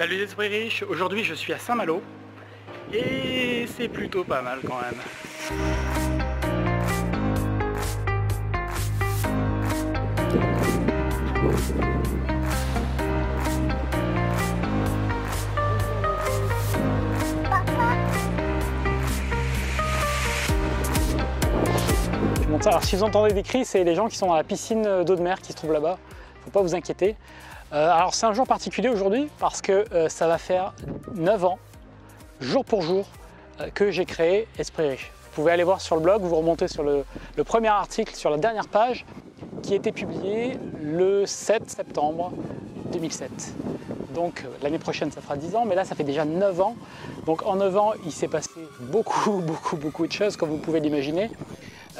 Salut les esprits riches, aujourd'hui je suis à Saint-Malo et c'est plutôt pas mal quand même. Alors si vous entendez des cris, c'est les gens qui sont dans la piscine d'eau de mer qui se trouve là-bas, faut pas vous inquiéter. Alors c'est un jour particulier aujourd'hui parce que ça va faire 9 ans, jour pour jour, que j'ai créé Esprit Riche. Vous pouvez aller voir sur le blog, vous remontez sur le premier article, sur la dernière page, qui a été publié le 7 septembre 2007. Donc l'année prochaine ça fera 10 ans, mais là ça fait déjà 9 ans. Donc en 9 ans il s'est passé beaucoup de choses comme vous pouvez l'imaginer.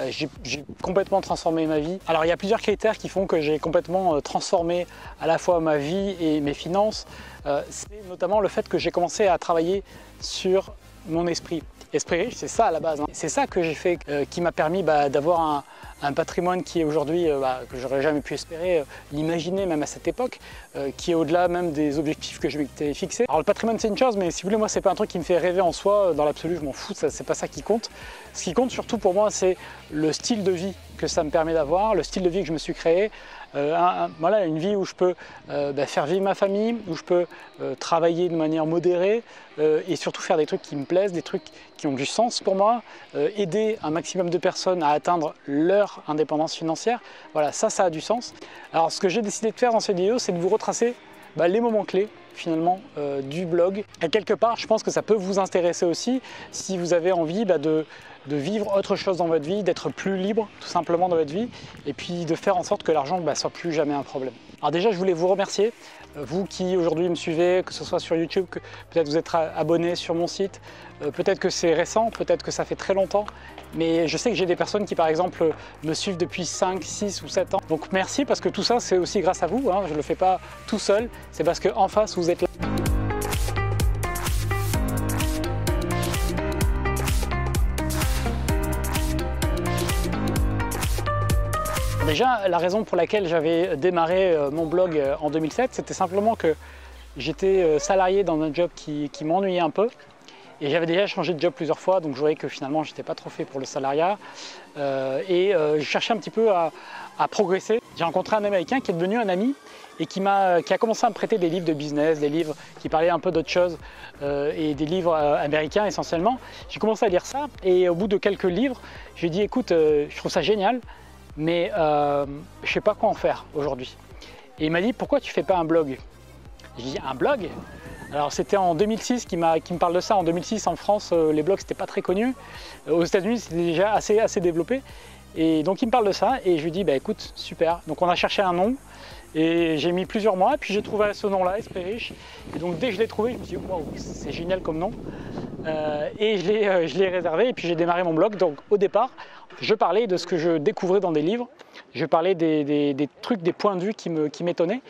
J'ai complètement transformé ma vie. Alors il y a plusieurs critères qui font que j'ai complètement transformé à la fois ma vie et mes finances. C'est notamment le fait que j'ai commencé à travailler sur mon esprit. Esprit riche, c'est ça à la base. C'est ça que j'ai fait qui m'a permis d'avoir un patrimoine qui est aujourd'hui, que j'aurais jamais pu espérer, l'imaginer même à cette époque, qui est au-delà même des objectifs que je m'étais fixés. Alors le patrimoine c'est une chose, mais si vous voulez, moi c'est pas un truc qui me fait rêver en soi, dans l'absolu je m'en fous, c'est pas ça qui compte. Ce qui compte surtout pour moi c'est le style de vie que ça me permet d'avoir, le style de vie que je me suis créé. Voilà, une vie où je peux faire vivre ma famille, où je peux travailler de manière modérée et surtout faire des trucs qui me plaisent, des trucs qui ont du sens pour moi, aider un maximum de personnes à atteindre leur indépendance financière. Voilà, ça a du sens. Alors ce que j'ai décidé de faire dans cette vidéo, c'est de vous retracer les moments clés finalement du blog. Et quelque part, je pense que ça peut vous intéresser aussi si vous avez envie de vivre autre chose dans votre vie, d'être plus libre tout simplement dans votre vie et puis de faire en sorte que l'argent ne soit plus jamais un problème. Alors déjà, je voulais vous remercier, vous qui aujourd'hui me suivez, que ce soit sur YouTube, que peut-être vous êtes abonné sur mon site, peut-être que c'est récent, peut-être que ça fait très longtemps, mais je sais que j'ai des personnes qui par exemple me suivent depuis 5, 6 ou 7 ans. Donc merci parce que tout ça c'est aussi grâce à vous, hein. Je ne le fais pas tout seul, c'est parce qu'en face vous êtes là. Déjà, la raison pour laquelle j'avais démarré mon blog en 2007, c'était simplement que j'étais salarié dans un job qui m'ennuyait un peu. Et j'avais déjà changé de job plusieurs fois, donc je voyais que finalement, je n'étais pas trop fait pour le salariat. Je cherchais un petit peu à progresser. J'ai rencontré un Américain qui est devenu un ami et qui a commencé à me prêter des livres de business, des livres qui parlaient un peu d'autre chose et des livres américains essentiellement. J'ai commencé à lire ça et au bout de quelques livres, je lui ai dit écoute, je trouve ça génial, mais je ne sais pas quoi en faire aujourd'hui. Et il m'a dit pourquoi tu ne fais pas un blog? J'ai dit un blog? Alors c'était en 2006 qui me parle de ça. En 2006 en France, les blogs c'était pas très connu. Aux États-Unis c'était déjà assez développé. Et donc il me parle de ça et je lui dis écoute, super. Donc on a cherché un nom et j'ai mis plusieurs mois, puis j'ai trouvé ce nom-là, Esprit Riche. Et donc dès que je l'ai trouvé, je me suis dit waouh, c'est génial comme nom. Et je l'ai réservé et puis j'ai démarré mon blog. Donc au départ, je parlais de ce que je découvrais dans des livres. Je parlais des trucs, des points de vue qui m'étonnaient.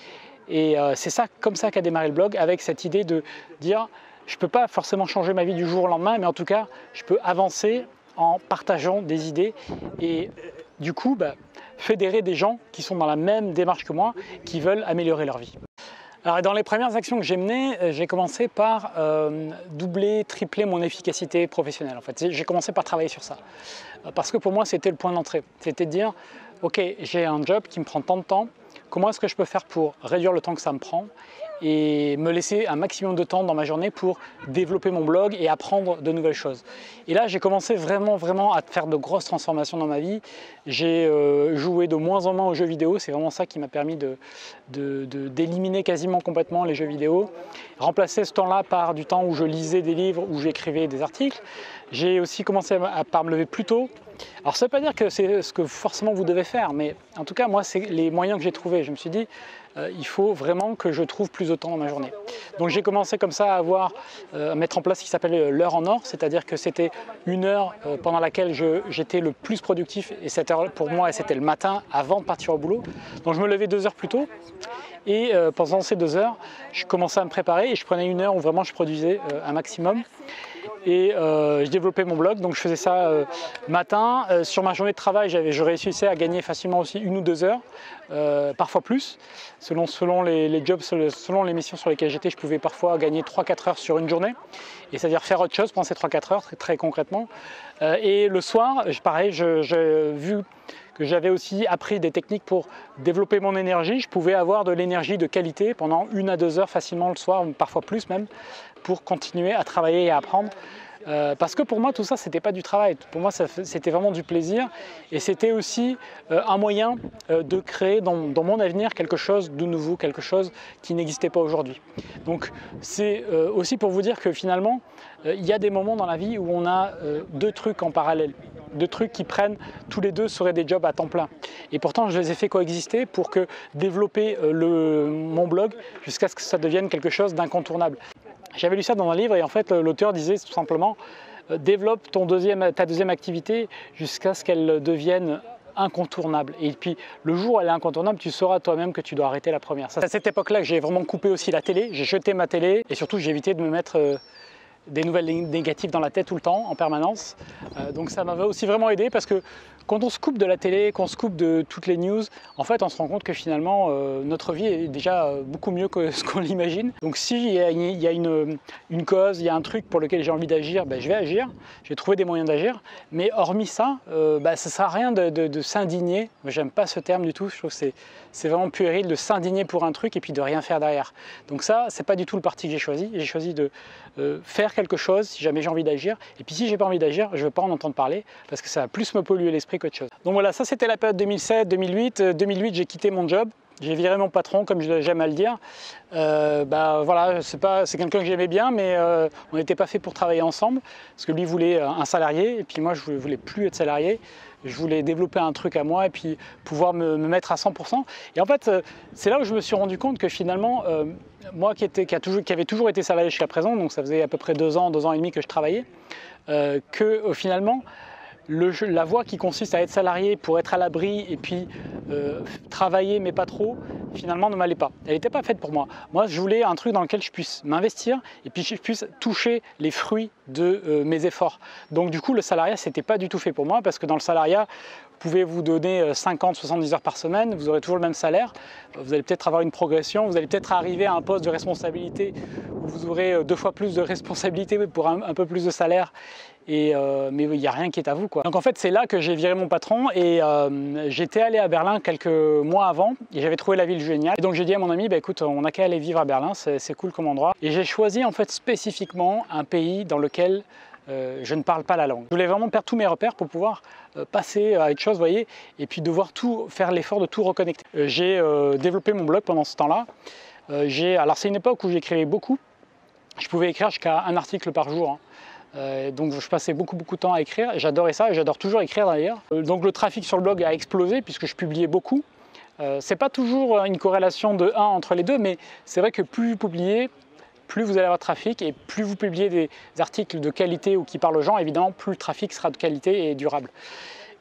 Et c'est comme ça qu'a démarré le blog, avec cette idée de dire je ne peux pas forcément changer ma vie du jour au lendemain, mais en tout cas je peux avancer en partageant des idées et du coup fédérer des gens qui sont dans la même démarche que moi, qui veulent améliorer leur vie. Alors dans les premières actions que j'ai menées, j'ai commencé par doubler, tripler mon efficacité professionnelle. En fait, j'ai commencé par travailler sur ça. Parce que pour moi, c'était le point d'entrée. C'était de dire, ok, j'ai un job qui me prend tant de temps, comment est-ce que je peux faire pour réduire le temps que ça me prend et me laisser un maximum de temps dans ma journée pour développer mon blog et apprendre de nouvelles choses. Et là, j'ai commencé vraiment à faire de grosses transformations dans ma vie. J'ai joué de moins en moins aux jeux vidéo, c'est vraiment ça qui m'a permis d'éliminer quasiment complètement les jeux vidéo. Remplacer ce temps-là par du temps où je lisais des livres, où j'écrivais des articles. J'ai aussi commencé par me lever plus tôt. Alors ça ne veut pas dire que c'est ce que forcément vous devez faire, mais en tout cas moi c'est les moyens que j'ai trouvés. Je me suis dit il faut vraiment que je trouve plus de temps dans ma journée. Donc j'ai commencé comme ça à mettre en place ce qui s'appelle l'heure en or, c'est-à-dire que c'était une heure pendant laquelle j'étais le plus productif et cette heure pour moi c'était le matin avant de partir au boulot. Donc je me levais 2 heures plus tôt. Et pendant ces 2 heures, je commençais à me préparer et je prenais une heure où vraiment je produisais un maximum. et je développais mon blog. Donc je faisais ça matin. Sur ma journée de travail, je réussissais à gagner facilement aussi 1 ou 2 heures, parfois plus. Selon les jobs, selon les missions sur lesquelles j'étais, je pouvais parfois gagner 3-4 heures sur une journée. Et c'est-à-dire faire autre chose pendant ces 3-4 heures, très concrètement. Et le soir, pareil, vu que j'avais aussi appris des techniques pour développer mon énergie, je pouvais avoir de l'énergie de qualité pendant 1 à 2 heures facilement le soir, parfois plus même, pour continuer à travailler et à apprendre. Parce que pour moi, tout ça, c'était pas du travail. Pour moi, c'était vraiment du plaisir. Et c'était aussi un moyen de créer dans mon avenir quelque chose de nouveau, quelque chose qui n'existait pas aujourd'hui. Donc, c'est aussi pour vous dire que finalement, il y a des moments dans la vie où on a 2 trucs en parallèle. 2 trucs qui prennent, tous les 2 seraient des jobs à temps plein. Et pourtant, je les ai fait coexister pour développer mon blog jusqu'à ce que ça devienne quelque chose d'incontournable. J'avais lu ça dans un livre et en fait l'auteur disait tout simplement développe ta deuxième activité jusqu'à ce qu'elle devienne incontournable. Et puis le jour où elle est incontournable, tu sauras toi-même que tu dois arrêter la première. C'est à cette époque-là que j'ai vraiment coupé aussi la télé, j'ai jeté ma télé et surtout j'ai évité de me mettre des nouvelles négatives dans la tête tout le temps, en permanence. Donc ça m'avait aussi vraiment aidé parce que quand on se coupe de la télé, qu'on se coupe de toutes les news, en fait on se rend compte que finalement notre vie est déjà beaucoup mieux que ce qu'on l'imagine. Donc s'il y a une cause, il y a un truc pour lequel j'ai envie d'agir, je vais agir, je vais trouver des moyens d'agir. Mais hormis ça, ça ne sert à rien de s'indigner. J'aime pas ce terme du tout, je trouve que c'est vraiment puéril de s'indigner pour un truc et puis de rien faire derrière. Donc ça, c'est pas du tout le parti que j'ai choisi. J'ai choisi de faire quelque chose si jamais j'ai envie d'agir. Et puis si j'ai pas envie d'agir, je ne veux pas en entendre parler parce que ça va plus me polluer l'esprit qu'autre chose. Donc voilà, ça c'était la période 2007-2008. 2008, j'ai quitté mon job. J'ai viré mon patron, comme j'aime à le dire. Voilà, c'est quelqu'un que j'aimais bien, mais on n'était pas fait pour travailler ensemble, parce que lui voulait un salarié, et puis moi je ne voulais plus être salarié. Je voulais développer un truc à moi et puis pouvoir me mettre à 100%. Et en fait, c'est là où je me suis rendu compte que finalement, moi qui avait toujours été salarié jusqu'à présent, donc ça faisait à peu près 2 ans et demi que je travaillais, que finalement, la voie qui consiste à être salarié pour être à l'abri et puis travailler mais pas trop, finalement ne m'allait pas. Elle n'était pas faite pour moi. Moi je voulais un truc dans lequel je puisse m'investir et puis je puisse toucher les fruits de mes efforts. Donc du coup le salariat c'était pas du tout fait pour moi parce que dans le salariat vous pouvez vous donner 50-70 heures par semaine, vous aurez toujours le même salaire, vous allez peut-être avoir une progression, vous allez peut-être arriver à un poste de responsabilité où vous aurez 2 fois plus de responsabilité pour un peu plus de salaire. Mais il n'y a rien qui est à vous, quoi. Donc en fait c'est là que j'ai viré mon patron et j'étais allé à Berlin quelques mois avant et j'avais trouvé la ville géniale. Et donc j'ai dit à mon ami, écoute, on n'a qu'à aller vivre à Berlin, c'est cool comme endroit. Et j'ai choisi en fait spécifiquement un pays dans lequel je ne parle pas la langue. Je voulais vraiment perdre tous mes repères pour pouvoir passer à autre chose, vous voyez, et puis devoir faire l'effort de tout reconnecter. J'ai développé mon blog pendant ce temps-là. Alors c'est une époque où j'écrivais beaucoup. Je pouvais écrire jusqu'à un article par jour. Hein. Donc je passais beaucoup de temps à écrire, j'adorais ça et j'adore toujours écrire d'ailleurs. Donc le trafic sur le blog a explosé puisque je publiais beaucoup. C'est pas toujours une corrélation de 1 entre les deux, mais c'est vrai que plus vous publiez, plus vous allez avoir de trafic et plus vous publiez des articles de qualité ou qui parlent aux gens, évidemment plus le trafic sera de qualité et durable.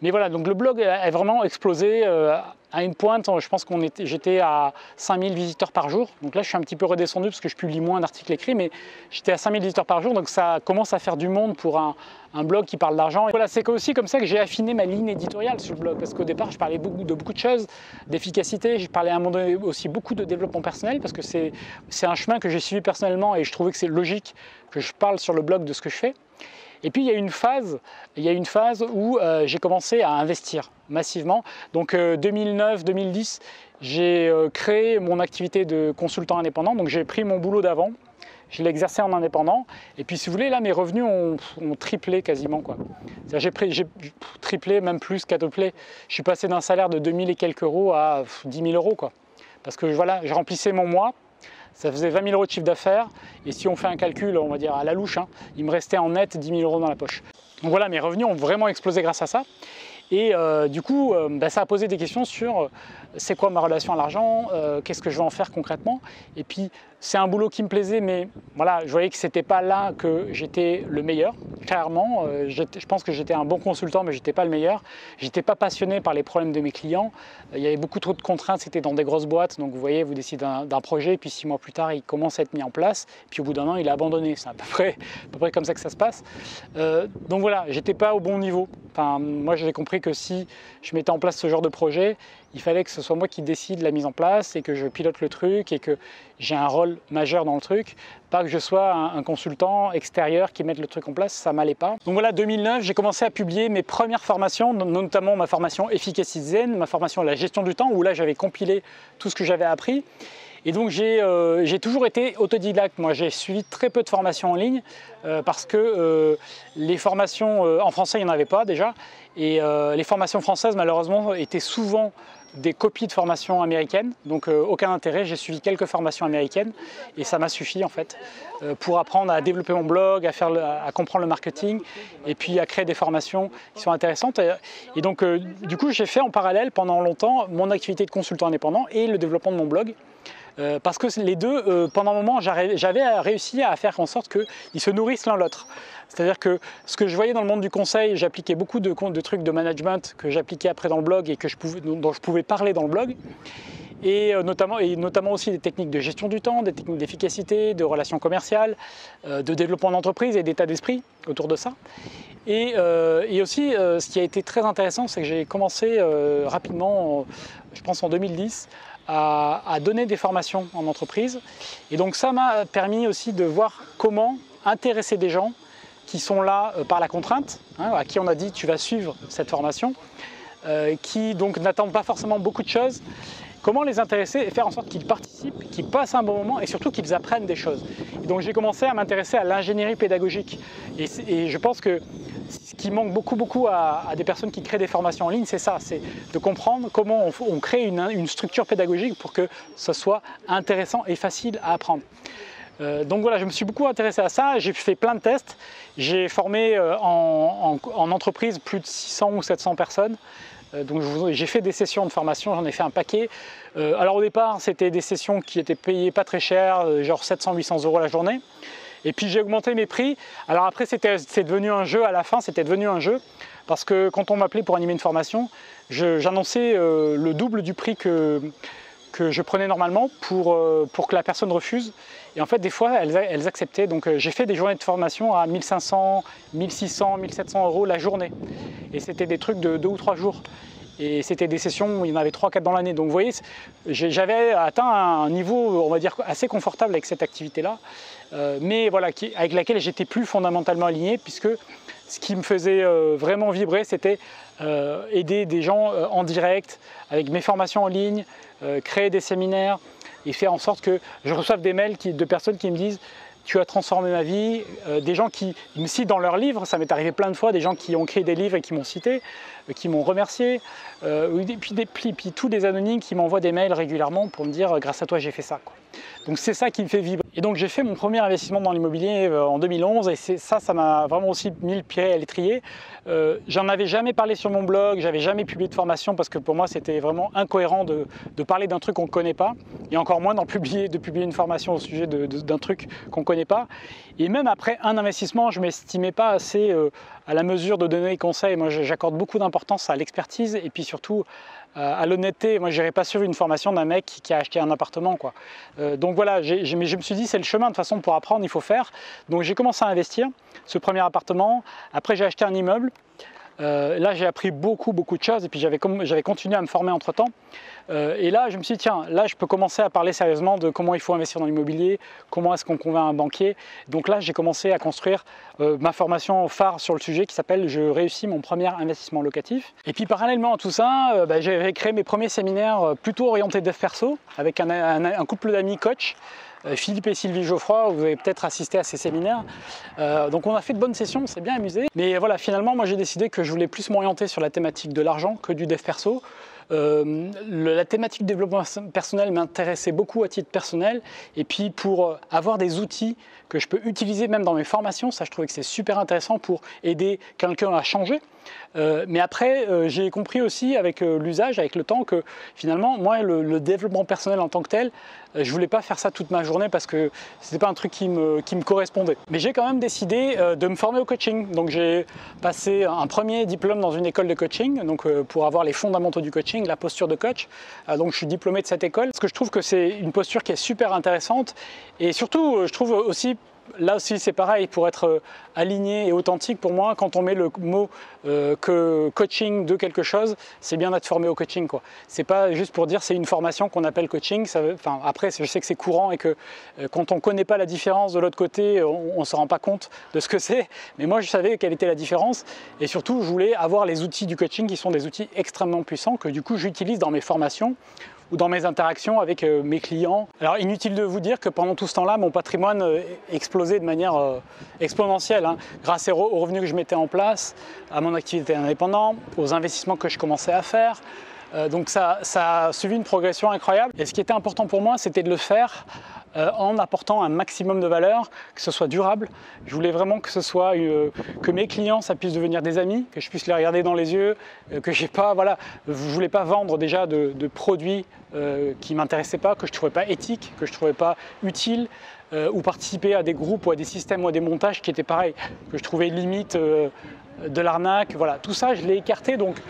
Mais voilà, donc le blog a vraiment explosé à une pointe, je pense j'étais à 5000 visiteurs par jour. Donc là, je suis un petit peu redescendu parce que je publie moins d'articles écrits, mais j'étais à 5000 visiteurs par jour, donc ça commence à faire du monde pour un blog qui parle d'argent. Voilà, c'est aussi comme ça que j'ai affiné ma ligne éditoriale sur le blog, parce qu'au départ, je parlais de beaucoup de choses, d'efficacité, je parlais à un moment donné aussi beaucoup de développement personnel, parce que c'est un chemin que j'ai suivi personnellement et je trouvais que c'est logique que je parle sur le blog de ce que je fais. Et puis il y a une phase où j'ai commencé à investir massivement. Donc 2009-2010, j'ai créé mon activité de consultant indépendant. Donc j'ai pris mon boulot d'avant, je l'ai exercé en indépendant. Et puis si vous voulez, là mes revenus ont triplé quasiment, quoi. J'ai triplé, même plus, quadruplé. Je suis passé d'un salaire de 2000 et quelques euros à 10 000 euros, quoi. Parce que voilà, je remplissais mon mois. Ça faisait 20 000 euros de chiffre d'affaires et si on fait un calcul, on va dire à la louche, hein, il me restait en net 10 000 euros dans la poche. Donc voilà, mes revenus ont vraiment explosé grâce à ça. Et du coup, ça a posé des questions sur c'est quoi ma relation à l'argent, qu'est-ce que je vais en faire concrètement. Et puis, c'est un boulot qui me plaisait, mais voilà, je voyais que ce n'était pas là que j'étais le meilleur. clairement. Je pense que j'étais un bon consultant, mais je n'étais pas le meilleur. Je n'étais pas passionné par les problèmes de mes clients. Il y avait beaucoup trop de contraintes, c'était dans des grosses boîtes. Donc vous voyez, vous décidez d'un projet, puis 6 mois plus tard, il commence à être mis en place. Puis au bout d'un an, il est abandonné. C'est à peu près comme ça que ça se passe. Donc voilà, j'étais pas au bon niveau. Enfin, moi, j'ai compris que si je mettais en place ce genre de projet, il fallait que ce soit moi qui décide la mise en place et que je pilote le truc et que j'ai un rôle majeur dans le truc, pas que je sois un consultant extérieur qui mette le truc en place, ça m'allait pas. Donc voilà, 2009, j'ai commencé à publier mes premières formations, notamment ma formation Efficacy Zen, ma formation à la gestion du temps, où là j'avais compilé tout ce que j'avais appris. Et donc j'ai toujours été autodidacte. Moi, j'ai suivi très peu de formations en ligne parce que les formations en français, il n'y en avait pas déjà. Et les formations françaises, malheureusement, étaient souvent des copies de formations américaines, donc aucun intérêt. J'ai suivi quelques formations américaines et ça m'a suffi en fait pour apprendre à développer mon blog, à comprendre le marketing et puis à créer des formations qui sont intéressantes. Et donc du coup, j'ai fait en parallèle pendant longtemps mon activité de consultant indépendant et le développement de mon blog. Parce que les deux, pendant un moment, j'avais réussi à faire en sorte qu'ils se nourrissent l'un l'autre. C'est-à-dire que ce que je voyais dans le monde du conseil, j'appliquais beaucoup de trucs de management que j'appliquais après dans le blog et dont je pouvais parler dans le blog. Et notamment aussi des techniques de gestion du temps, des techniques d'efficacité, de relations commerciales, de développement d'entreprise et d'état d'esprit autour de ça. Et aussi, ce qui a été très intéressant, c'est que j'ai commencé rapidement, je pense en 2010, à donner des formations en entreprise. Et donc ça m'a permis aussi de voir comment intéresser des gens qui sont là par la contrainte, à qui on a dit tu vas suivre cette formation, qui donc n'attendent pas forcément beaucoup de choses. Comment les intéresser et faire en sorte qu'ils participent, qu'ils passent un bon moment et surtout qu'ils apprennent des choses. Et donc j'ai commencé à m'intéresser à l'ingénierie pédagogique. Et je pense que ce qui manque beaucoup à des personnes qui créent des formations en ligne, c'est ça, c'est de comprendre comment on crée une structure pédagogique pour que ce soit intéressant et facile à apprendre. Donc voilà, je me suis beaucoup intéressé à ça, j'ai fait plein de tests, j'ai formé en entreprise plus de 600 ou 700 personnes. Donc j'ai fait des sessions de formation, j'en ai fait un paquet. Alors au départ, c'était des sessions qui étaient payées pas très cher, genre 700-800 € la journée. Et puis j'ai augmenté mes prix. Alors après, c'est devenu un jeu à la fin, c'était devenu un jeu. Parce que quand on m'appelait pour animer une formation, j'annonçais le double du prix que je prenais normalement pour que la personne refuse. Et en fait, des fois, elles acceptaient. Donc j'ai fait des journées de formation à 1500, 1600, 1700 € la journée. Et c'était des trucs de 2 ou 3 jours. Et c'était des sessions où il y en avait 3-4 dans l'année. Donc vous voyez, j'avais atteint un niveau, on va dire, assez confortable avec cette activité-là. Mais voilà, avec laquelle j'étais plus fondamentalement aligné, puisque ce qui me faisait vraiment vibrer, c'était aider des gens en direct, avec mes formations en ligne, créer des séminaires et faire en sorte que je reçoive des mails de personnes qui me disent « tu as transformé ma vie », des gens qui me citent dans leurs livres, ça m'est arrivé plein de fois, des gens qui ont écrit des livres et qui m'ont cité, qui m'ont remercié, puis tous des anonymes qui m'envoient des mails régulièrement pour me dire « grâce à toi j'ai fait ça ». Donc c'est ça qui me fait vibrer. Et donc j'ai fait mon premier investissement dans l'immobilier en 2011 et ça m'a vraiment aussi mis le pied à l'étrier. J'en avais jamais parlé sur mon blog, j'avais jamais publié de formation parce que pour moi c'était vraiment incohérent de parler d'un truc qu'on ne connaît pas et encore moins de publier une formation au sujet d'un truc qu'on ne connaît pas. Et même après un investissement, je ne m'estimais pas assez à la mesure de donner des conseils. Moi j'accorde beaucoup d'importance à l'expertise et puis surtout à l'honnêteté. Moi, je n'irais pas suivre une formation d'un mec qui a acheté un appartement, quoi. Donc voilà, mais je me suis dit, c'est le chemin de toute façon pour apprendre, il faut faire. Donc j'ai commencé à investir ce premier appartement. Après, j'ai acheté un immeuble. Là, j'ai appris beaucoup de choses et puis j'avais continué à me former entre-temps. Et là, je me suis dit, tiens, là, je peux commencer à parler sérieusement de comment il faut investir dans l'immobilier, comment est-ce qu'on convainc un banquier. Donc là, j'ai commencé à construire ma formation phare sur le sujet qui s'appelle « Je réussis mon premier investissement locatif ». Et puis parallèlement à tout ça, j'avais créé mes premiers séminaires plutôt orientés dev perso avec un couple d'amis coach. Philippe et Sylvie Geoffroy, vous avez peut-être assisté à ces séminaires. Donc on a fait de bonnes sessions, on s'est bien amusé. Mais voilà, finalement, moi j'ai décidé que je voulais plus m'orienter sur la thématique de l'argent que du dev perso. la thématique du développement personnel m'intéressait beaucoup à titre personnel, et puis pour avoir des outils que je peux utiliser même dans mes formations, ça je trouvais que c'est super intéressant pour aider quelqu'un à changer. Mais après, j'ai compris aussi avec l'usage, avec le temps, que finalement, moi, le développement personnel en tant que tel, je voulais pas faire ça toute ma journée parce que c'était pas un truc qui me correspondait. Mais j'ai quand même décidé de me former au coaching. Donc j'ai passé un premier diplôme dans une école de coaching, donc pour avoir les fondamentaux du coaching, la posture de coach. Donc je suis diplômé de cette école parce que je trouve que c'est une posture qui est super intéressante, et surtout, je trouve aussi, là aussi c'est pareil, pour être aligné et authentique, pour moi, quand on met le mot coaching de quelque chose, c'est bien d'être formé au coaching, quoi. C'est pas juste pour dire c'est une formation qu'on appelle coaching. Après, je sais que c'est courant et que quand on ne connaît pas la différence de l'autre côté, on ne se rend pas compte de ce que c'est. Mais moi, je savais quelle était la différence, et surtout, je voulais avoir les outils du coaching qui sont des outils extrêmement puissants que du coup j'utilise dans mes formations ou dans mes interactions avec mes clients. Alors inutile de vous dire que pendant tout ce temps-là, mon patrimoine explosait de manière exponentielle, hein, grâce aux revenus que je mettais en place, à mon activité indépendante, aux investissements que je commençais à faire. Donc ça a suivi une progression incroyable. Et ce qui était important pour moi, c'était de le faire en apportant un maximum de valeur, que ce soit durable. Je voulais vraiment que ce soit que mes clients, ça puisse devenir des amis, que je puisse les regarder dans les yeux, que j'ai pas, voilà, je voulais pas vendre déjà de produits qui m'intéressaient pas, que je trouvais pas éthiques, que je trouvais pas utiles, ou participer à des groupes ou à des systèmes ou à des montages qui étaient pareils, que je trouvais limite de l'arnaque. Voilà, tout ça, je l'ai écarté. Donc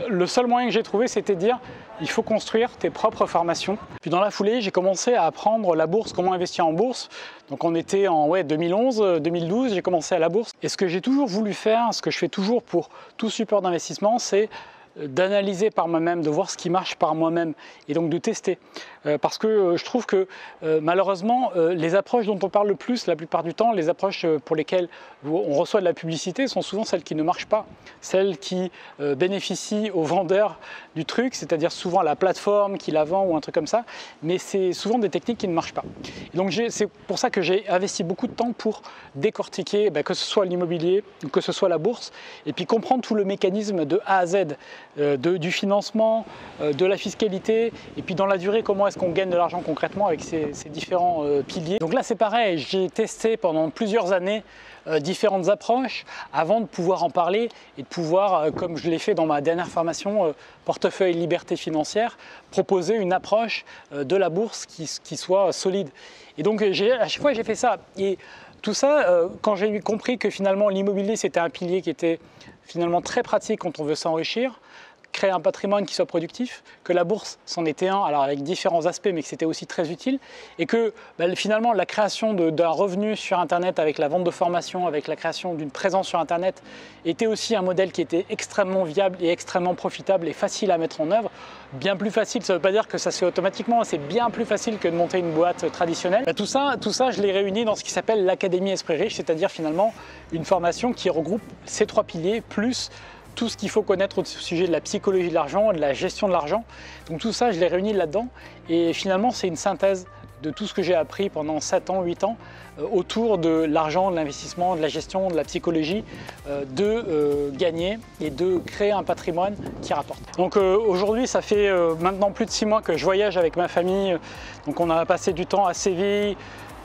le seul moyen que j'ai trouvé, c'était de dire il faut construire tes propres formations. Puis dans la foulée, j'ai commencé à apprendre la bourse, comment investir en bourse. Donc on était en 2011, 2012, j'ai commencé à la bourse. Et ce que j'ai toujours voulu faire, ce que je fais toujours pour tout support d'investissement, c'est d'analyser par moi-même, de voir ce qui marche par moi-même, et donc de tester. Parce que je trouve que malheureusement, les approches dont on parle le plus, la plupart du temps, les approches pour lesquelles on reçoit de la publicité sont souvent celles qui ne marchent pas, celles qui bénéficient aux vendeurs du truc, c'est-à-dire souvent la plateforme qui la vend ou un truc comme ça, mais c'est souvent des techniques qui ne marchent pas. Et donc c'est pour ça que j'ai investi beaucoup de temps pour décortiquer, que ce soit l'immobilier ou que ce soit la bourse, et puis comprendre tout le mécanisme de A à Z, du financement, de la fiscalité, et puis dans la durée, comment est-ce qu'on gagne de l'argent concrètement avec ces différents piliers. Donc là c'est pareil, j'ai testé pendant plusieurs années différentes approches avant de pouvoir en parler et de pouvoir, comme je l'ai fait dans ma dernière formation portefeuille liberté financière, proposer une approche de la bourse qui soit solide. Et donc à chaque fois j'ai fait ça. Et tout ça, quand j'ai compris que finalement l'immobilier c'était un pilier qui était finalement très pratique quand on veut s'enrichir, créer un patrimoine qui soit productif, que la bourse c'en était un, alors avec différents aspects, mais que c'était aussi très utile, et que finalement la création d'un revenu sur Internet avec la vente de formation, avec la création d'une présence sur Internet, était aussi un modèle qui était extrêmement viable et extrêmement profitable et facile à mettre en œuvre. Bien plus facile, ça ne veut pas dire que ça se fait automatiquement, c'est bien plus facile que de monter une boîte traditionnelle. Tout ça, je l'ai réuni dans ce qui s'appelle l'Académie Esprit Riche, c'est-à-dire finalement une formation qui regroupe ces trois piliers, plus tout ce qu'il faut connaître au sujet de la psychologie de l'argent, de la gestion de l'argent. Donc tout ça, je l'ai réuni là-dedans. Et finalement, c'est une synthèse de tout ce que j'ai appris pendant 7 ans, 8 ans, autour de l'argent, de l'investissement, de la gestion, de la psychologie, de gagner et de créer un patrimoine qui rapporte. Donc aujourd'hui, ça fait maintenant plus de 6 mois que je voyage avec ma famille. Donc on a passé du temps à Séville,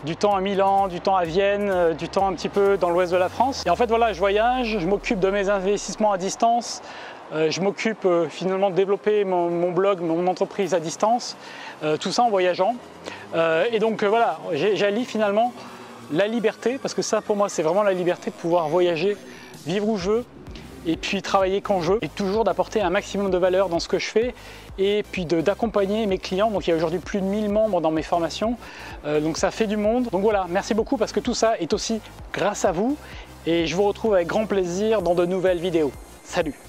du temps à Milan, du temps à Vienne, du temps un petit peu dans l'ouest de la France. Et en fait voilà, je voyage, je m'occupe de mes investissements à distance, je m'occupe finalement de développer mon blog, mon entreprise à distance, tout ça en voyageant. Et donc voilà, j'allie finalement la liberté, parce que ça pour moi c'est vraiment la liberté de pouvoir voyager, vivre où je veux, et puis travailler quand je veux, et toujours d'apporter un maximum de valeur dans ce que je fais, et puis d'accompagner mes clients. Donc il y a aujourd'hui plus de 1000 membres dans mes formations, donc ça fait du monde. Donc voilà, merci beaucoup parce que tout ça est aussi grâce à vous, et je vous retrouve avec grand plaisir dans de nouvelles vidéos. Salut!